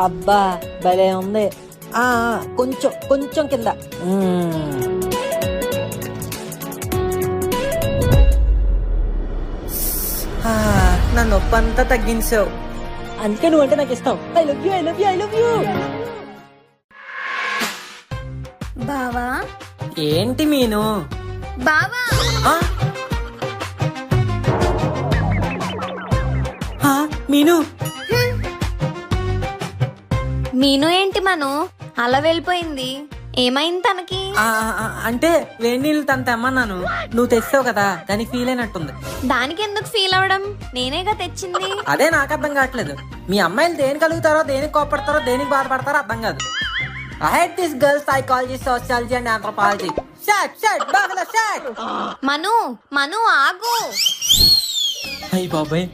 అబ్బా భలే ఉంది. కొంచెం కొంచెం కింద. నా నొప్పి అంతా తగ్గించావు. అందుకే నువ్వంటే నాకు ఇష్టం. I love you, I love you, I love you. బావా ఏంటి మీను? బావా మీను మీను ఏంటి మను అలా వెళ్ళిపోయింది? ఏమైంది తనకి? అంటే వేడి నీళ్ళు తను తెమ్మన్నాను, నువ్వు తెస్తావు కదా, దానికి ఫీల్ అయినట్టుంది. దానికి ఎందుకు ఫీల్ అవడం? నేనేగా తెచ్చింది. అదే నాకు అర్థం కావట్లేదు. మీ అమ్మాయిలు దేని కలుగుతారో, దేనికి కోపడతారో, దేనికి బాధపడతారో అర్థం కాదు. I hate this girl psychology, sociology and anthropology. Shut, bagala shut. మను ఆగు. అయ్య బాబాయ్,